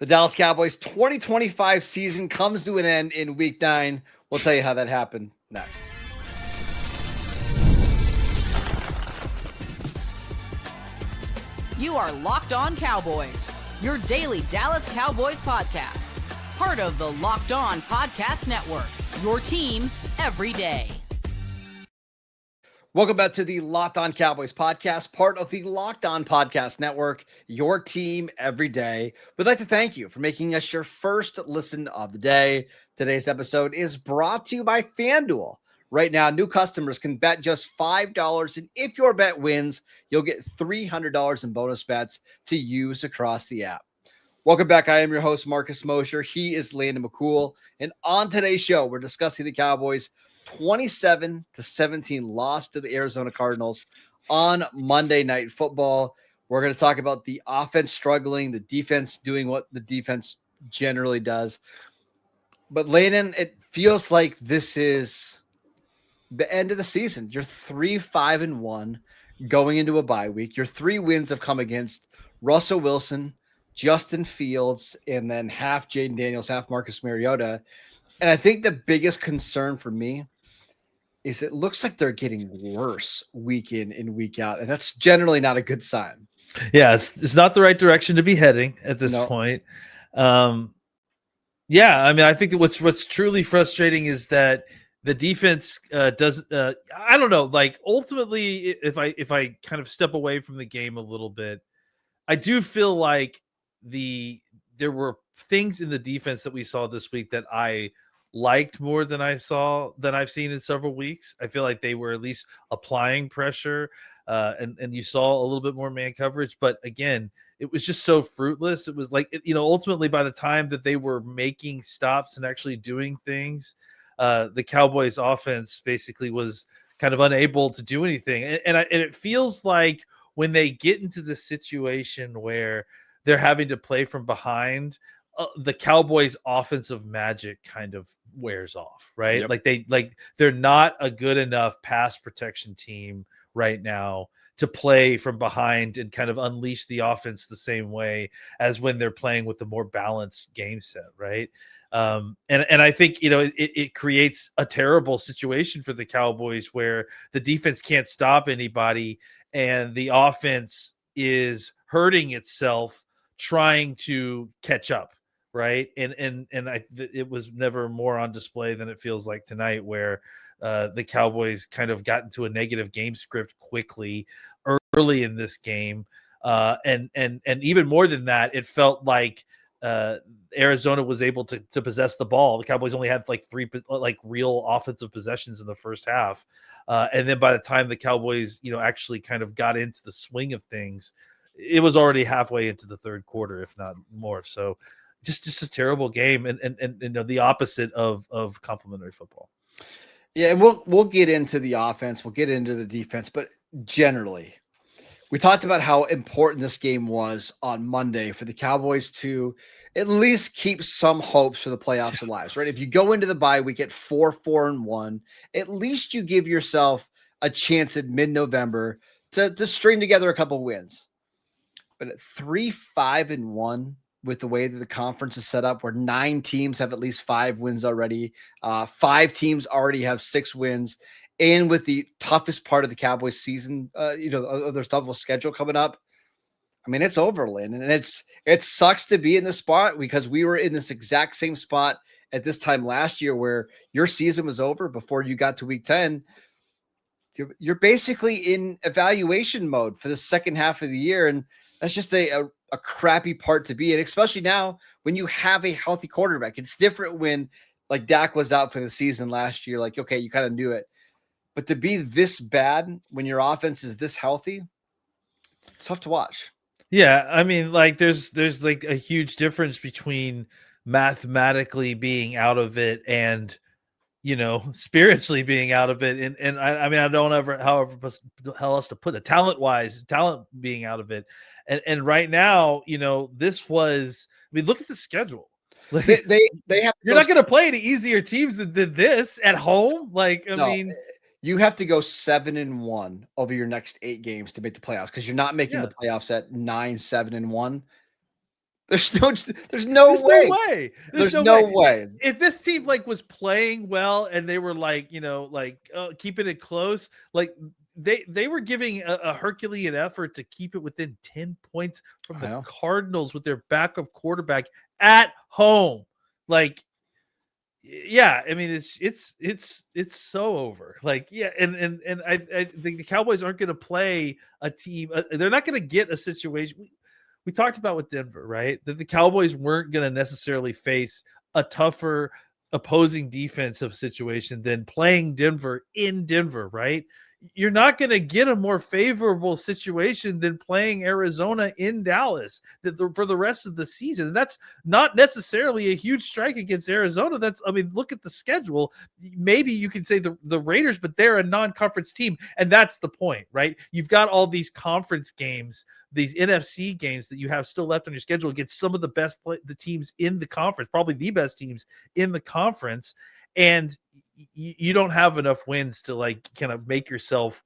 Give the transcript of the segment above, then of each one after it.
The Dallas Cowboys 2025 season comes to an end in week 9. We'll tell you how that happened next. You are Locked On Cowboys, your daily Dallas Cowboys podcast. Part of the Locked On Podcast Network, your team every day. Welcome back to the Locked On Cowboys podcast, part of the Locked On Podcast Network, your team every day. We'd like to thank you for making us your first listen of the day. Today's episode is brought to you by FanDuel. Right now, new customers can bet just $5, and if your bet wins, you'll get $300 in bonus bets to use across the app. Welcome back. I am your host, Marcus Mosher. He is Landon McCool. And on today's show, we're discussing the Cowboys' 27-17 loss to the Arizona Cardinals on Monday Night Football. We're going to talk about the offense struggling, the defense doing what the defense generally does. But Landon, it feels like this is the end of the season. You're 3-5-1 going into a bye week. Your 3 wins have come against Russell Wilson, Justin Fields, and then half Jaden Daniels, half Marcus Mariota. And I think the biggest concern for me is it looks like they're getting worse week in and week out. And that's generally not a good sign. Yeah, it's not the right direction to be heading at this point. Yeah, I mean, I think that what's truly frustrating is that the defense doesn't. I don't know. Like ultimately, if I kind of step away from the game a little bit, I do feel like there were things in the defense that we saw this week that I liked more than I've seen in several weeks. I feel like they were at least applying pressure, and you saw a little bit more man coverage. But again, it was just so fruitless. It was like, ultimately by the time that they were making stops and actually doing things, the Cowboys offense basically was kind of unable to do anything. And it feels like when they get into the situation where they're having to play from behind, the Cowboys offensive magic kind of wears off, right? Yep. They're not a good enough pass protection team right now to play from behind and kind of unleash the offense the same way as when they're playing with the more balanced game set, right? And I think, it creates a terrible situation for the Cowboys where the defense can't stop anybody and the offense is hurting itself trying to catch up, right? It was never more on display than it feels like tonight, where the Cowboys kind of got into a negative game script quickly early in this game, and even more than that, it felt like Arizona was able to possess the ball. The Cowboys only had 3 real offensive possessions in the first half, and then by the time the Cowboys actually kind of got into the swing of things, it was already halfway into the third quarter, if not more. So just a terrible game, and the opposite of complimentary football. Yeah, and we'll get into the offense, we'll get into the defense, but generally, we talked about how important this game was on Monday for the Cowboys to at least keep some hopes for the playoffs alive, right? If you go into the bye week at 4-4-1, at least you give yourself a chance at mid-November to string together a couple wins. But at 3-5-1, with the way that the conference is set up, where 9 teams have at least 5 wins already, 5 teams already have 6 wins, and with the toughest part of the Cowboys season, their toughest schedule coming up, I mean, it's over, Lynn. And it sucks to be in this spot because we were in this exact same spot at this time last year where your season was over before you got to week 10. You're basically in evaluation mode for the second half of the year. And that's just a crappy part to be in, especially now when you have a healthy quarterback. It's different when like Dak was out for the season last year. Like, okay, you kind of knew it. But to be this bad when your offense is this healthy, it's tough to watch. Yeah, I mean, there's like a huge difference between mathematically being out of it and spiritually being out of it. And I mean, I don't ever, however, how else to put it, talent being out of it. And right now, this was, I mean, look at the schedule. Like, they have, you're not going to play any easier teams than this at home. You have to go 7-1 over your next 8 games to make the playoffs because you're not making the playoffs at 9-7-1. There's no way. There's no way. There's no way. If this team like was playing well and they were like, keeping it close, like they were giving a Herculean effort to keep it within 10 points from the Cardinals with their backup quarterback at home. Like, yeah, I mean, it's so over. Like, yeah, and I think the Cowboys aren't going to play a team. They're not going to get a situation. We talked about with Denver, right? That the Cowboys weren't going to necessarily face a tougher opposing defensive situation than playing Denver in Denver, right? You're not going to get a more favorable situation than playing Arizona in Dallas for the rest of the season. And that's not necessarily a huge strike against Arizona. Look at the schedule. Maybe you can say the Raiders, but they're a non-conference team. And that's the point, right? You've got all these conference games, these NFC games that you have still left on your schedule against some of the the teams in the conference, probably the best teams in the conference. And you don't have enough wins to like kind of make yourself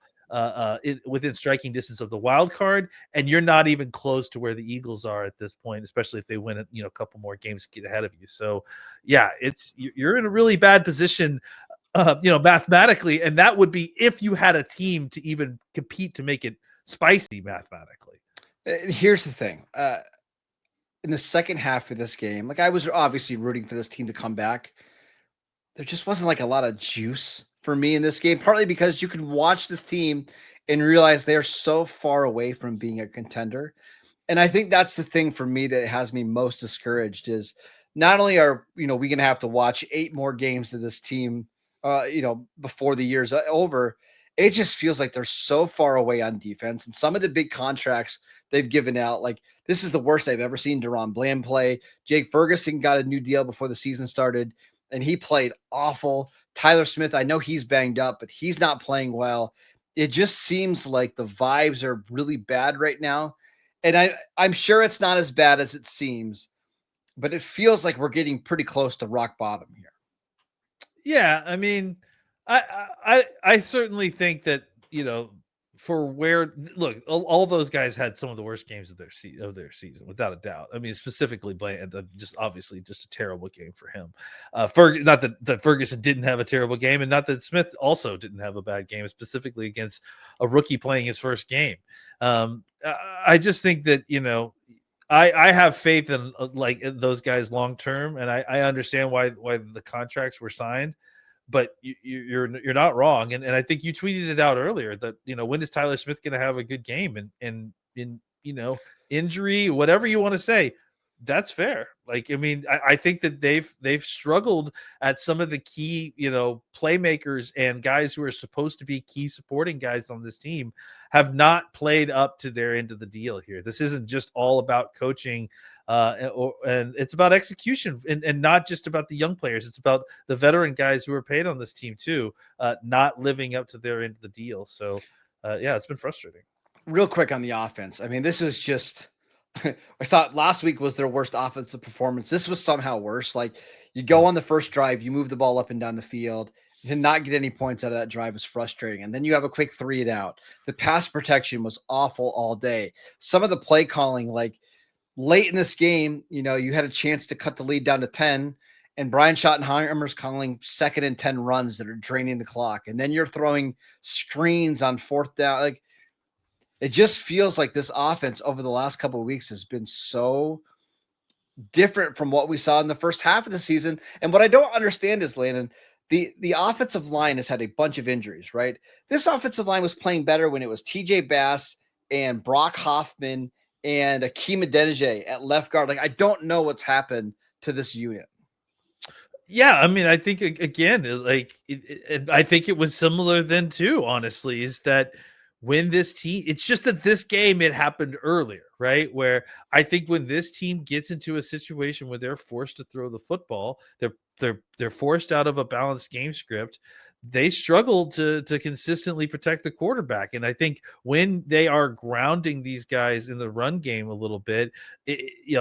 within striking distance of the wild card, and you're not even close to where the Eagles are at this point, especially if they win a couple more games to get ahead of you. So yeah, you're in a really bad position mathematically, and that would be if you had a team to even compete to make it spicy mathematically. Here's the thing, in the second half of this game, like I was obviously rooting for this team to come back. There just wasn't like a lot of juice for me in this game, partly because you can watch this team and realize they're so far away from being a contender. And I think that's the thing for me that has me most discouraged is not only are, we going to have to watch 8 more games of this team, before the year's over, it just feels like they're so far away on defense. And some of the big contracts they've given out, like this is the worst I've ever seen Daron Bland play. Jake Ferguson got a new deal before the season started, and he played awful. Tyler Smith, I know he's banged up, but he's not playing well. It just seems like the vibes are really bad right now. And I'm sure it's not as bad as it seems, but it feels like we're getting pretty close to rock bottom here. Yeah, I mean, I certainly think that, for where look, all those guys had some of the worst games of their season, without a doubt. I mean, specifically Bland, just obviously just a terrible game for him. Not that Ferguson didn't have a terrible game, and not that Smith also didn't have a bad game, specifically against a rookie playing his first game. I just think that I have faith in in those guys long term, and I understand why the contracts were signed. But you're not wrong, and I think you tweeted it out earlier that when is Tyler Smith going to have a good game, and in injury, whatever you want to say, that's fair. Like, I mean, I think that they've struggled at some of the key playmakers and guys who are supposed to be key supporting guys on this team have not played up to their end of the deal here. This isn't just all about coaching. And it's about execution and not just about the young players. It's about the veteran guys who are paid on this team too, not living up to their end of the deal. So, yeah, it's been frustrating. Real quick on the offense. I mean, this is just I thought last week was their worst offensive performance. This was somehow worse. Like you go on the first drive, you move the ball up and down the field. To not get any points out of that drive is frustrating. And then you have a quick 3 and out. The pass protection was awful all day. Some of the play calling, like late in this game, you had a chance to cut the lead down to 10, and Brian Schottenheimer's calling 2nd and 10 runs that are draining the clock. And then you're throwing screens on 4th down. Like it just feels like this offense over the last couple of weeks has been so different from what we saw in the first half of the season. And what I don't understand is, Landon, the offensive line has had a bunch of injuries, right? This offensive line was playing better when it was TJ Bass and Brock Hoffman and Akeem Adeniji at left guard. Like, I don't know what's happened to this unit. Yeah, I mean, I think, again, I think it was similar then too, honestly, is that when this team, it's just that this game, it happened earlier, right? Where I think when this team gets into a situation where they're forced to throw the football, they're forced out of a balanced game script, they struggle to consistently protect the quarterback. And I think when they are grounding these guys in the run game a little bit,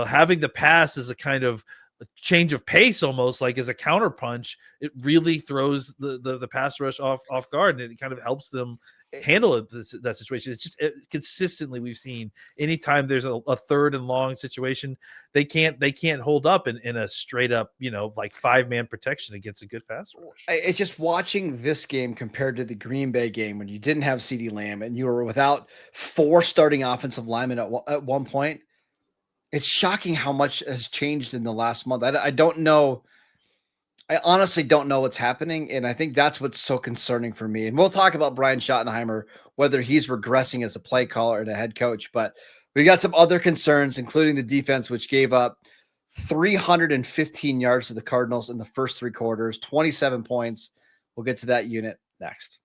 having the pass as a kind of a change of pace, almost like as a counter punch, it really throws the pass rush off guard, and it kind of helps them handle that situation. It's just consistently we've seen anytime there's a 3rd and long situation, they can't hold up in a straight up, like 5-man protection against a good pass rush. It's just watching this game compared to the Green Bay game when you didn't have CeeDee Lamb and you were without 4 starting offensive linemen at one point. It's shocking how much has changed in the last month. I don't know. I honestly don't know what's happening, and I think that's what's so concerning for me. And we'll talk about Brian Schottenheimer, whether he's regressing as a play caller and a head coach. But we got some other concerns, including the defense, which gave up 315 yards to the Cardinals in the first 3 quarters, 27 points. We'll get to that unit next.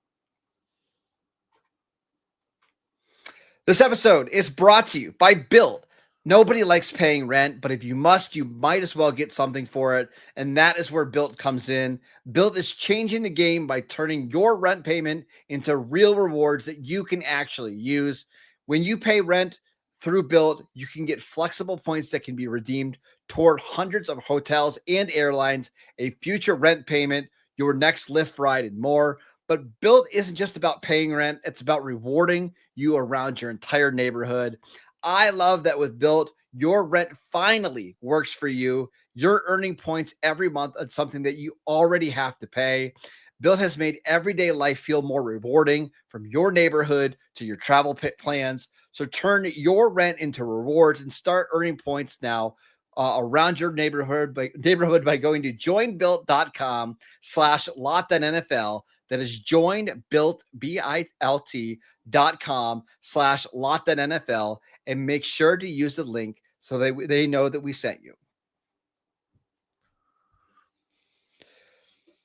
This episode is brought to you by Built. Nobody likes paying rent, but if you must, you might as well get something for it. And that is where Built comes in. Built is changing the game by turning your rent payment into real rewards that you can actually use. When you pay rent through Built, you can get flexible points that can be redeemed toward hundreds of hotels and airlines, a future rent payment, your next Lyft ride, and more. But Built isn't just about paying rent. It's about rewarding you around your entire neighborhood. I love that with Built, your rent finally works for you. You're earning points every month on something that you already have to pay. Built has made everyday life feel more rewarding, from your neighborhood to your travel plans. So turn your rent into rewards and start earning points now around your neighborhood by going to joinbuilt.com/LockdownNFL. That is joinbuilt.com/LockdownNFL, and make sure to use the link so they know that we sent you.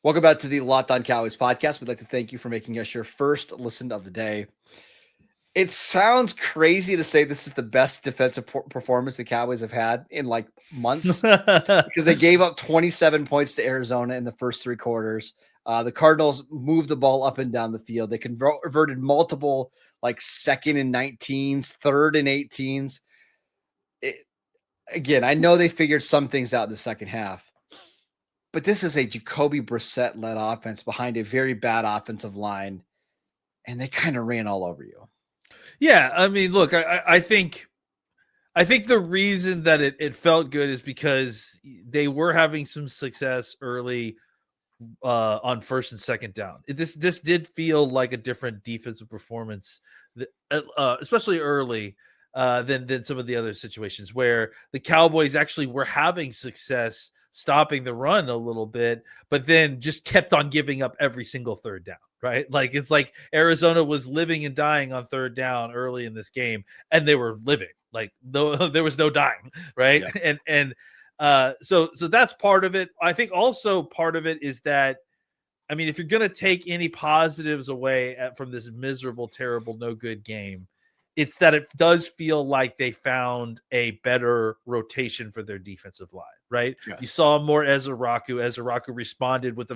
Welcome back to the Locked On Cowboys podcast. We'd like to thank you for making us your first listen of the day. It sounds crazy to say this is the best defensive performance the Cowboys have had in like months because they gave up 27 points to Arizona in the first 3 quarters. The Cardinals moved the ball up and down the field. They converted multiple like 2nd and 19s, 3rd and 18s. Again, I know they figured some things out in the second half, but this is a Jacoby Brissett led offense behind a very bad offensive line, and they kind of ran all over you. Yeah, I mean, look, I think the reason that it felt good is because they were having some success early on 1st and 2nd down. This did feel like a different defensive performance, especially early than some of the other situations where the Cowboys actually were having success stopping the run a little bit, but then just kept on giving up every single 3rd down, right? Like it's like Arizona was living and dying on 3rd down early in this game, and they were living. Like there was no dying, right? Yeah. So that's part of it. I think also part of it is that, I mean, if you're going to take any positives away from this miserable, terrible, no good game, it's that it does feel like they found a better rotation for their defensive line, right? Yes. You saw more Ezra Raku responded with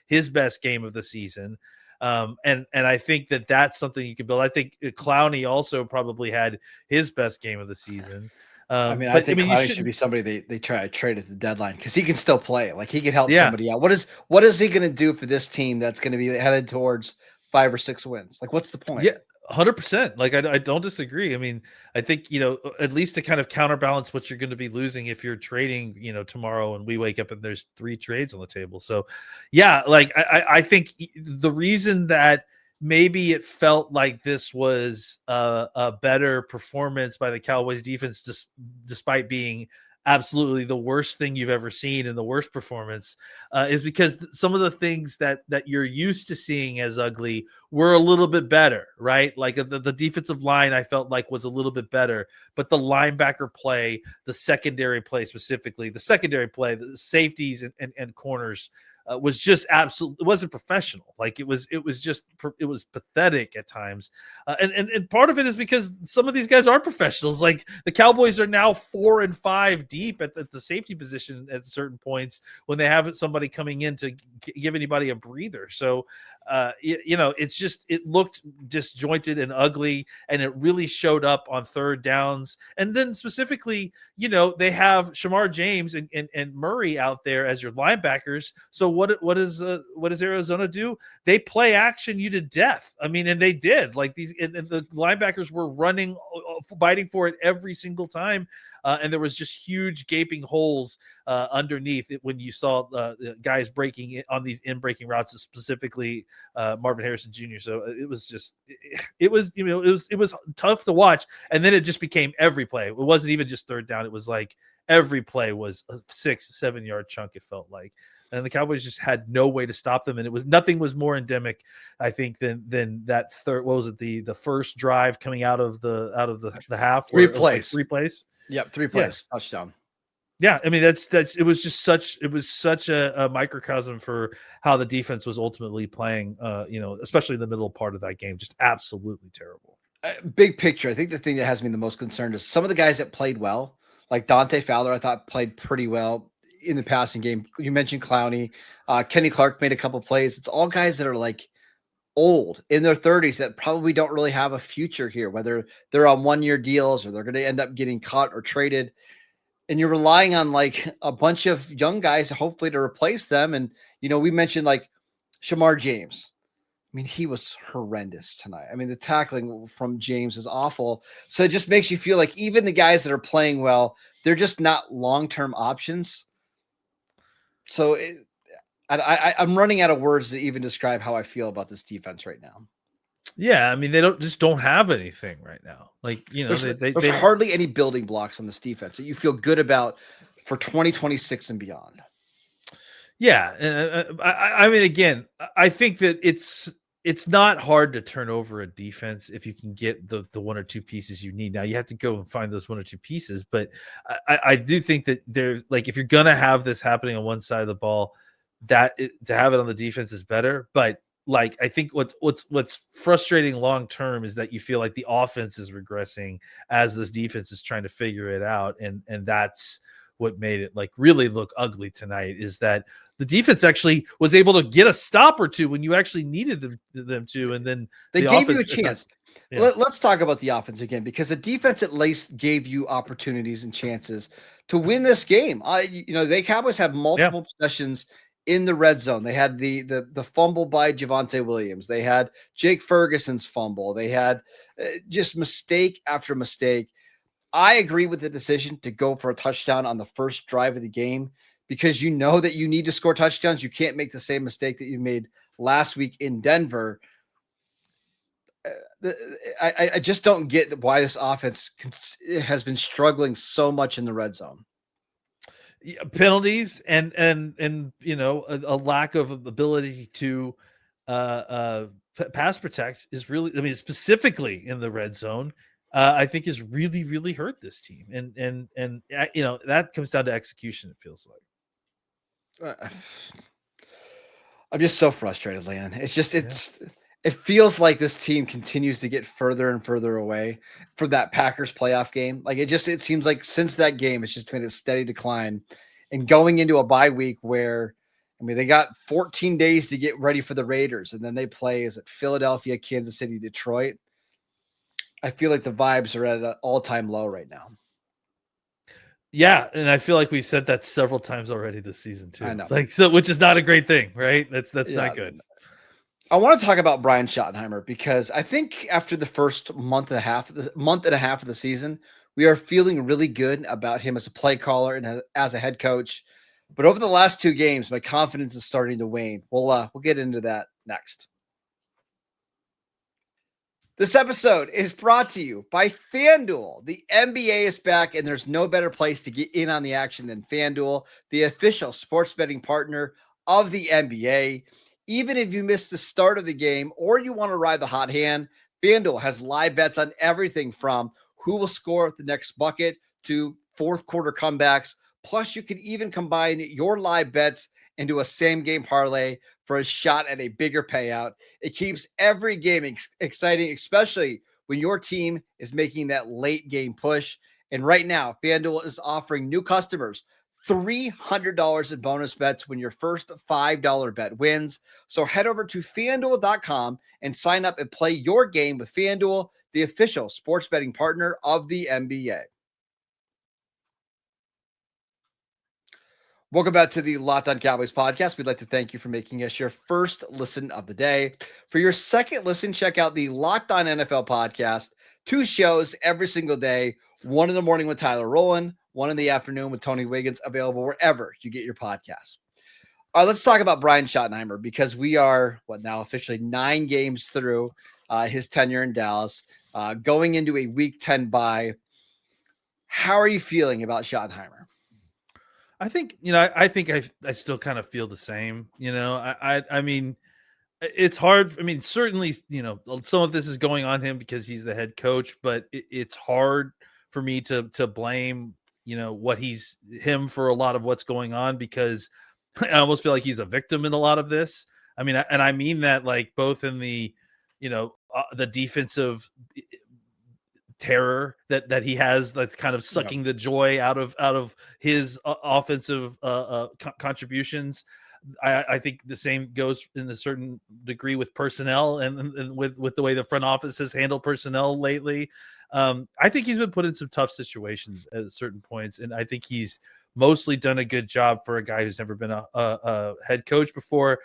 his best game of the season. And I think that that's something you can build. I think Clowney also probably had his best game of the season. I think Clowney should be somebody they try to trade at the deadline because he can still play. Like he can help somebody out. What is he going to do for this team that's going to be headed towards 5 or 6 wins? Like, what's the point? Yeah. 100%. Like I don't disagree. I mean, I think, at least to kind of counterbalance what you're going to be losing if you're trading, tomorrow and we wake up and there's 3 trades on the table. So yeah, like I think the reason that maybe it felt like this was a better performance by the Cowboys defense, despite being absolutely the worst thing you've ever seen and the worst performance, is because some of the things that you're used to seeing as ugly were a little bit better, right? Like the defensive line, I felt like was a little bit better, but the linebacker play, the secondary play specifically, the safeties and corners was just absolutely, it wasn't professional. Like it was pathetic at times. And part of it is because some of these guys are professionals. Like the Cowboys are now 4 and 5 deep at the safety position at certain points when they have somebody coming in to give anybody a breather. So it's just, it looked disjointed and ugly, and it really showed up on third downs. And then specifically, they have Shamar James and Murray out there as your linebackers. So what does Arizona do? They play action you to death. I mean, and they did. Like and the linebackers were running, fighting for it every single time. And there was just huge gaping holes underneath it when you saw the guys breaking on these in-breaking routes, specifically Marvin Harrison Jr. So it was just, it was tough to watch. And then it just became every play. It wasn't even just third down. It was like every play was a 6-7 yard chunk, it felt like. And the Cowboys just had no way to stop them. And it was, nothing was more endemic, I think, than that third, what was it? The first drive coming out of the half. Three plays. Yep, 3 plays, touchdown. Yeah, I mean it was such a microcosm for how the defense was ultimately playing. Especially in the middle part of that game, just absolutely terrible. Big picture, I think the thing that has me the most concerned is some of the guys that played well, like Dante Fowler. I thought played pretty well in the passing game. You mentioned Clowney, Kenny Clark made a couple plays. It's all guys that are like old in their 30s that probably don't really have a future here, whether they're on 1-year deals or they're going to end up getting cut or traded. And you're relying on like a bunch of young guys, hopefully, to replace them. And, we mentioned like Shamar James. I mean, he was horrendous tonight. I mean, the tackling from James is awful. So it just makes you feel like even the guys that are playing well, they're just not long-term options. So I'm running out of words to even describe how I feel about this defense right now. Yeah, I mean, they don't have anything right now. Like, there's hardly any building blocks on this defense that you feel good about for 2026 and beyond. Yeah, and I mean, again, I think that it's not hard to turn over a defense if you can get the 1 or 2 pieces you need. Now you have to go and find those 1 or 2 pieces, but I do think that there's, like, if you're gonna have this happening on one side of the ball, to have it on the defense is better. But like, I think what's frustrating long term is that you feel like the offense is regressing as this defense is trying to figure it out, and that's what made it like really look ugly tonight, is that the defense actually was able to get a stop or two when you actually needed them to, and then they gave you a chance. Yeah. Let's talk about the offense again, because the defense at least gave you opportunities and chances to win this game. The Cowboys have multiple possessions in the red zone. They had the fumble by Javante Williams. They had Jake Ferguson's fumble. They had just mistake after mistake. I agree with the decision to go for a touchdown on the first drive of the game, because you know that you need to score touchdowns. You can't make the same mistake that you made last week in Denver. I just don't get why this offense has been struggling so much in the red zone. Yeah, penalties and a lack of ability to pass protect is really, I mean, specifically in the red zone, I think is really, really hurt this team. And that comes down to execution, it feels like. I'm just so frustrated, Landon. It feels like this team continues to get further and further away from that Packers playoff game. Like it seems like since that game, it's just been a steady decline, and going into a bye week where, I mean, they got 14 days to get ready for the Raiders, and then they play, is it Philadelphia, Kansas City, Detroit? I feel like the vibes are at an all-time low right now. Yeah, and I feel like we said that several times already this season too. I know. Which is not a great thing, right? That's not good. I want to talk about Brian Schottenheimer, because I think after the first month and a half of the season, we are feeling really good about him as a play caller and as a head coach. But over the last 2 games, my confidence is starting to wane. We'll get into that next. This episode is brought to you by FanDuel. The NBA is back, and there's no better place to get in on the action than FanDuel, the official sports betting partner of the NBA. Even if you missed the start of the game or you want to ride the hot hand, FanDuel has live bets on everything from who will score the next bucket to fourth quarter comebacks. Plus, you can even combine your live bets into a same-game parlay for a shot at a bigger payout. It keeps every game exciting, especially when your team is making that late-game push. And right now, FanDuel is offering new customers $300 in bonus bets when your first $5 bet wins. So head over to FanDuel.com and sign up and play your game with FanDuel, the official sports betting partner of the NBA. Welcome back to the Locked On Cowboys podcast. We'd like to thank you for making us your first listen of the day. For your second listen, check out the Locked On NFL podcast. 2 shows every single day. 1 in the morning with Tyler Rowland, 1 in the afternoon with Tony Wiggins, available wherever you get your podcasts. All right, let's talk about Brian Schottenheimer, because we are, now officially 9 games through his tenure in Dallas, going into a Week 10 bye. How are you feeling about Schottenheimer? I think, I still kind of feel the same. I mean, it's hard. I mean, certainly, some of this is going on him because he's the head coach, but it's hard for me to blame, him for a lot of what's going on, because I almost feel like he's a victim in a lot of this. I mean, and I mean that like both in the, the defensive terror that he has, that's kind of sucking the joy out of his offensive contributions. I think the same goes in a certain degree with personnel and with the way the front office has handled personnel lately. I think he's been put in some tough situations at certain points, and I think he's mostly done a good job for a guy who's never been a head coach before,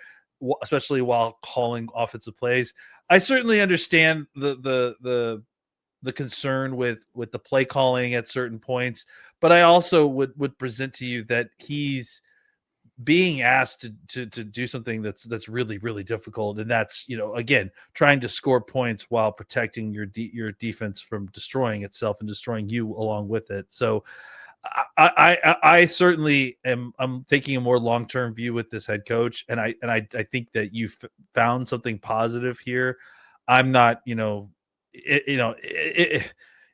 especially while calling offensive plays. I certainly understand the concern with the play calling at certain points, but I also would present to you that he's being asked to do something that's really, really difficult. And that's, again, trying to score points while protecting your defense from destroying itself and destroying you along with it. So I certainly I'm taking a more long-term view with this head coach. And I think that you found something positive here. I'm not,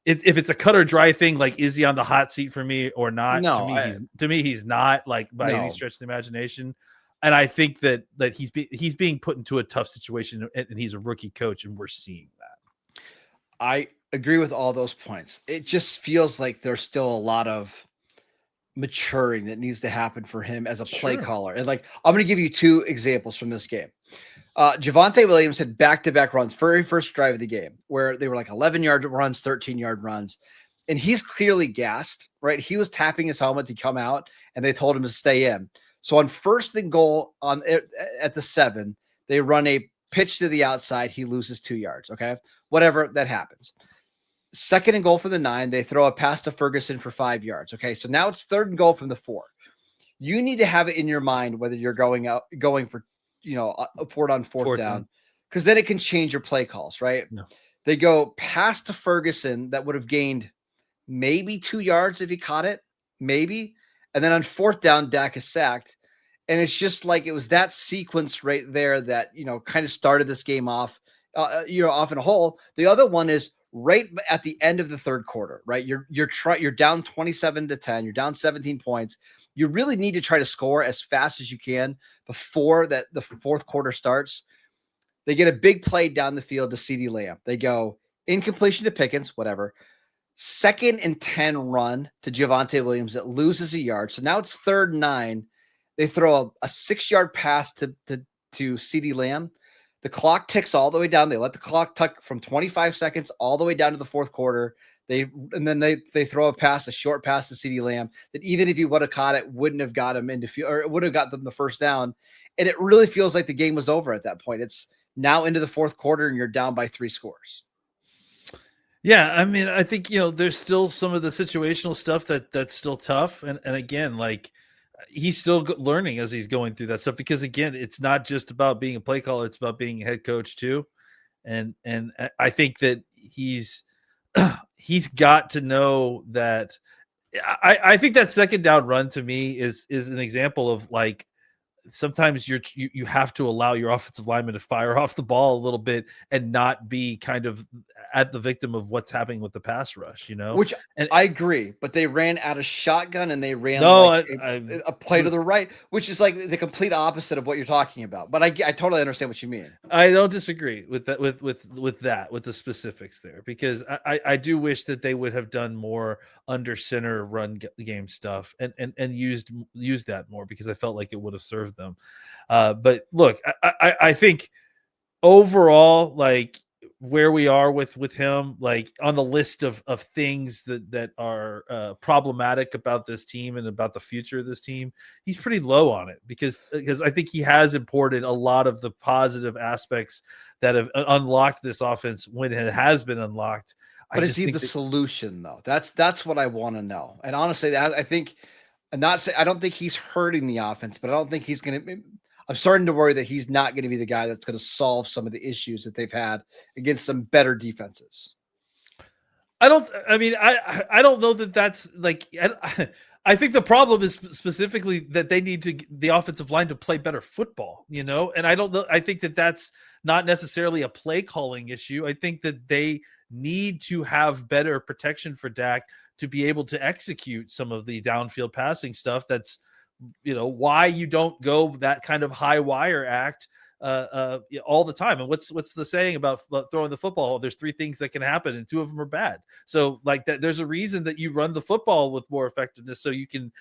if it's a cut or dry thing, like, is he on the hot seat for me or not? No, to me, he's not, like, by any stretch of the imagination. And I think that he's being put into a tough situation, and he's a rookie coach, and we're seeing that. I agree with all those points. It just feels like there's still a lot of maturing that needs to happen for him as a play caller. And like, I'm going to give you 2 examples from this game. Javante Williams had back-to-back runs, very first drive of the game, where they were like 11-yard runs, 13-yard runs. And he's clearly gassed, right? He was tapping his helmet to come out, and they told him to stay in. So on 1st and goal at the 7, they run a pitch to the outside. He loses 2 yards, okay? Whatever, that happens. 2nd and goal for the 9, they throw a pass to Ferguson for 5 yards, okay? So now it's 3rd and goal from the 4. You need to have it in your mind whether you're going for for it on fourth down, because then it can change your play calls, right? No. They go past to Ferguson that would have gained maybe 2 yards if he caught it, maybe. And then on 4th down, Dak is sacked. And it's just like, it was that sequence right there that, kind of started this game off, off in a hole. The other one is right at the end of the 3rd quarter, right? You're down 27-10, you're down 17 points. You really need to try to score as fast as you can before the 4th quarter starts. They get a big play down the field to CeeDee Lamb. They go incompletion to Pickens, whatever. 2nd and 10 run to Javante Williams that loses a yard. So now it's 3rd and 9. They throw a 6-yard pass to CeeDee Lamb. The clock ticks all the way down. They let the clock tick from 25 seconds all the way down to the 4th quarter. They throw a short pass to CeeDee Lamb that even if he would have caught it, wouldn't have got him or it would have got them the 1st down. And it really feels like the game was over at that point. It's now into the 4th quarter and you're down by 3 scores. Yeah, I mean, I think, there's still some of the situational stuff that's still tough. And again, like, he's still learning as he's going through that stuff, because again, it's not just about being a play caller, it's about being a head coach too. And I think that he's got to know that. I think that 2nd down run to me is an example of, like, sometimes you have to allow your offensive lineman to fire off the ball a little bit and not be kind of at the victim of what's happening with the pass rush, Which and I agree, but they ran out of shotgun and they ran no, like a play to was- the right, which is like the complete opposite of what you're talking about. But I totally understand what you mean. I don't disagree with that with the specifics there, because I do wish that they would have done more under center run game stuff and used that more, because I felt like it would have served them. But look, I think overall, like where we are with him, like on the list of things that are problematic about this team and about the future of this team, he's pretty low on it, because I think he has imported a lot of the positive aspects that have unlocked this offense when it has been unlocked. But is he the solution though? That's what I want to know. And honestly, I think, I don't think he's hurting the offense, but I don't think he's going to. I'm starting to worry that he's not going to be the guy that's going to solve some of the issues that they've had against some better defenses. I don't know that that's like, I think the problem is specifically that they need the offensive line to play better football, and I don't know. I think that that's not necessarily a play calling issue. I think that they need to have better protection for Dak to be able to execute some of the downfield passing stuff. That's, why you don't go that kind of high wire act all the time. And what's the saying about throwing the football? There's three things that can happen, and two of them are bad. So like that, there's a reason that you run the football with more effectiveness, so you can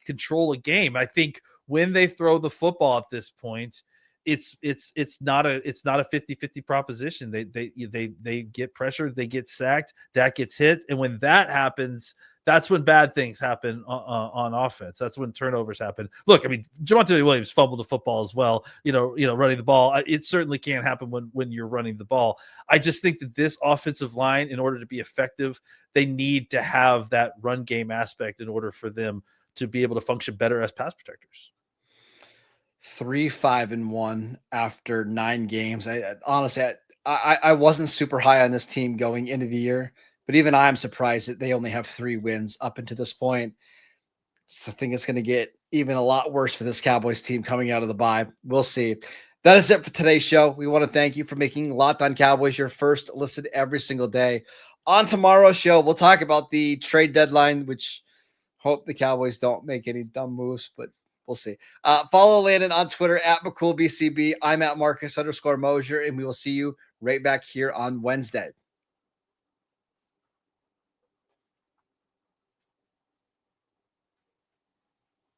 control a game. I think when they throw the football at this point, it's not a 50-50 proposition. They get pressured, they get sacked, Dak gets hit, and when that happens, that's when bad things happen on offense. That's when turnovers happen. Look, I mean, Javante Williams fumbled the football as well. Running the ball, it certainly can't happen when you're running the ball. I just think that this offensive line, in order to be effective, they need to have that run game aspect in order for them to be able to function better as pass protectors. 3-5-1 after 9 games. Honestly, I wasn't super high on this team going into the year, but even I'm surprised that they only have 3 wins up until this point. So I think it's going to get even a lot worse for this Cowboys team coming out of the bye. We'll see. That is it for today's show. We want to thank you for making Locked On Cowboys your first listen every single day. On tomorrow's show, we'll talk about the trade deadline, which hope the Cowboys don't make any dumb moves, but we'll see. Follow Landon on Twitter at McCoolBCB. I'm at Marcus _Mosher, and we will see you right back here on Wednesday.